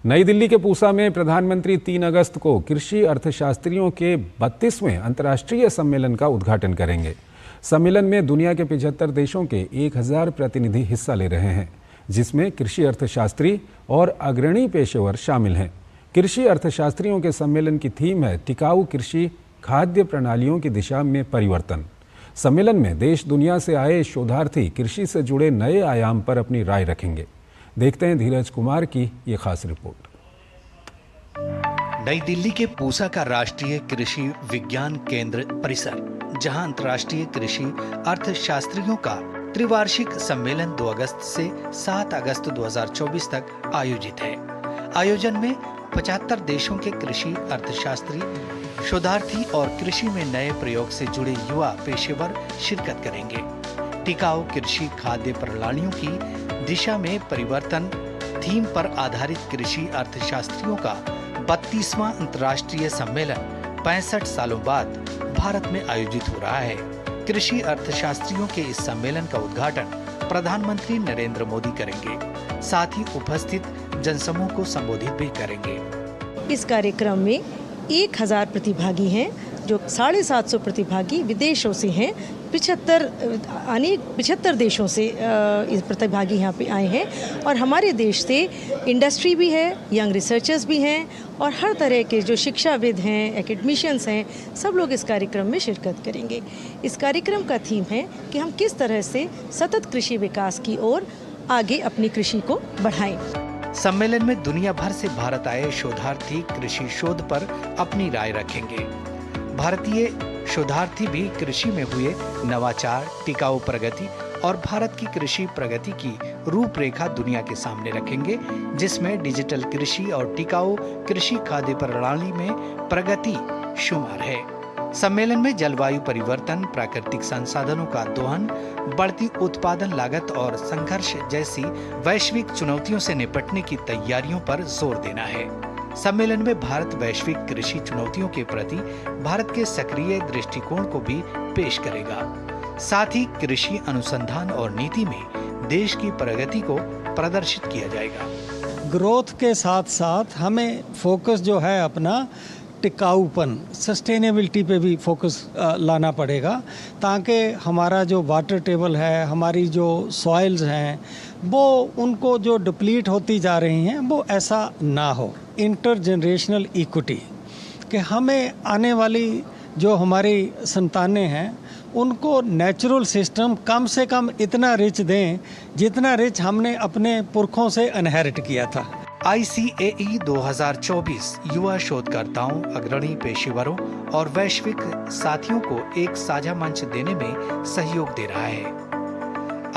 नई दिल्ली के पूसा में प्रधानमंत्री 3 अगस्त को कृषि अर्थशास्त्रियों के 32वें अंतर्राष्ट्रीय सम्मेलन का उद्घाटन करेंगे। सम्मेलन में दुनिया के 75 देशों के 1000 प्रतिनिधि हिस्सा ले रहे हैं, जिसमें कृषि अर्थशास्त्री और अग्रणी पेशेवर शामिल हैं। कृषि अर्थशास्त्रियों के सम्मेलन की थीम है टिकाऊ कृषि खाद्य प्रणालियों की दिशा में परिवर्तन। सम्मेलन में देश दुनिया से आए शोधार्थी कृषि से जुड़े नए आयाम पर अपनी राय रखेंगे। देखते हैं धीरज कुमार की ये खास रिपोर्ट। नई दिल्ली के पूसा का राष्ट्रीय कृषि विज्ञान केंद्र परिसर, जहां अंतर्राष्ट्रीय कृषि अर्थशास्त्रियों का त्रिवार्षिक सम्मेलन 2 अगस्त से 7 अगस्त 2024 तक आयोजित है। आयोजन में 75 देशों के कृषि अर्थशास्त्री, शोधार्थी और कृषि में नए प्रयोग से जुड़े युवा पेशेवर शिरकत करेंगे। टिकाऊ कृषि खाद्य प्रणालियों की दिशा में परिवर्तन थीम पर आधारित कृषि अर्थशास्त्रियों का 32वां अंतर्राष्ट्रीय सम्मेलन 65 सालों बाद भारत में आयोजित हो रहा है। कृषि अर्थशास्त्रियों के इस सम्मेलन का उद्घाटन प्रधानमंत्री नरेंद्र मोदी करेंगे, साथ ही उपस्थित जनसमूह को संबोधित भी करेंगे। इस कार्यक्रम में 1000 प्रतिभागी हैं, जो 750 प्रतिभागी विदेशों से हैं। 75 देशों से इस प्रतिभागी यहाँ पे आए हैं और हमारे देश से इंडस्ट्री भी है, यंग रिसर्चर्स भी हैं और हर तरह के जो शिक्षाविद हैं, एकेडमिशियंस हैं, सब लोग इस कार्यक्रम में शिरकत करेंगे। इस कार्यक्रम का थीम है कि हम किस तरह से सतत कृषि विकास की ओर आगे अपनी कृषि को बढ़ाएं। सम्मेलन में दुनिया भर से भारत आए शोधार्थी कृषि शोध पर अपनी राय रखेंगे। भारतीय शोधार्थी भी कृषि में हुए नवाचार, टिकाऊ प्रगति और भारत की कृषि प्रगति की रूपरेखा दुनिया के सामने रखेंगे, जिसमें डिजिटल कृषि और टिकाऊ कृषि खाद्य प्रणाली में प्रगति शुमार है। सम्मेलन में जलवायु परिवर्तन, प्राकृतिक संसाधनों का दोहन, बढ़ती उत्पादन लागत और संघर्ष जैसी वैश्विक चुनौतियों से निपटने की तैयारियों पर जोर देना है। सम्मेलन में भारत वैश्विक कृषि चुनौतियों के प्रति भारत के सक्रिय दृष्टिकोण को भी पेश करेगा। साथ ही कृषि अनुसंधान और नीति में देश की प्रगति को प्रदर्शित किया जाएगा। ग्रोथ के साथ साथ हमें फोकस जो है अपना टिकाऊपन, सस्टेनेबिलिटी पे भी फोकस लाना पड़ेगा, ताकि हमारा जो वाटर टेबल है, हमारी जो सॉइल्स हैं, वो उनको जो डिप्लीट होती जा रही हैं वो ऐसा ना हो। इंटरजेनरेशनल इक्विटी कि हमें आने वाली जो हमारी संतानें हैं उनको नेचुरल सिस्टम कम से कम इतना रिच दें जितना रिच हमने अपने पुरखों से इनहेरिट किया था। ICAE 2024 युवा शोधकर्ताओं, अग्रणी पेशेवरों और वैश्विक साथियों को एक साझा मंच देने में सहयोग दे रहा है।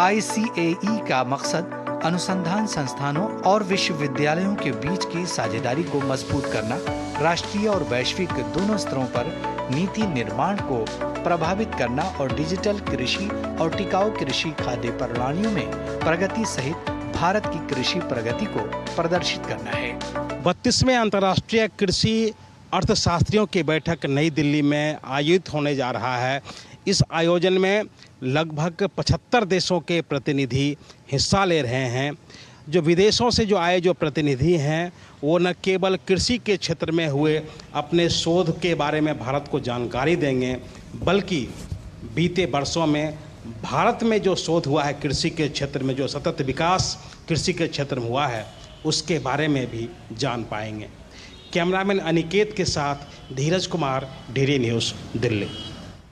ICAE का मकसद अनुसंधान संस्थानों और विश्वविद्यालयों के बीच की साझेदारी को मजबूत करना, राष्ट्रीय और वैश्विक दोनों स्तरों पर नीति निर्माण को प्रभावित करना और डिजिटल कृषि और टिकाऊ कृषि खाद्य प्रणालियों में प्रगति सहित भारत की कृषि प्रगति को प्रदर्शित करना है। 32वें अंतर्राष्ट्रीय कृषि अर्थशास्त्रियों की बैठक नई दिल्ली में आयोजित होने जा रहा है। इस आयोजन में लगभग 75 देशों के प्रतिनिधि हिस्सा ले रहे हैं। जो विदेशों से जो आए जो प्रतिनिधि हैं, वो न केवल कृषि के क्षेत्र में हुए अपने शोध के बारे में भारत को जानकारी देंगे, बल्कि बीते वर्षों में भारत में जो शोध हुआ है कृषि के क्षेत्र में, जो सतत विकास कृषि के क्षेत्र में हुआ है, उसके बारे में भी जान पाएंगे। कैमरामैन अनिकेत के साथ धीरज कुमार, DD न्यूज़, दिल्ली।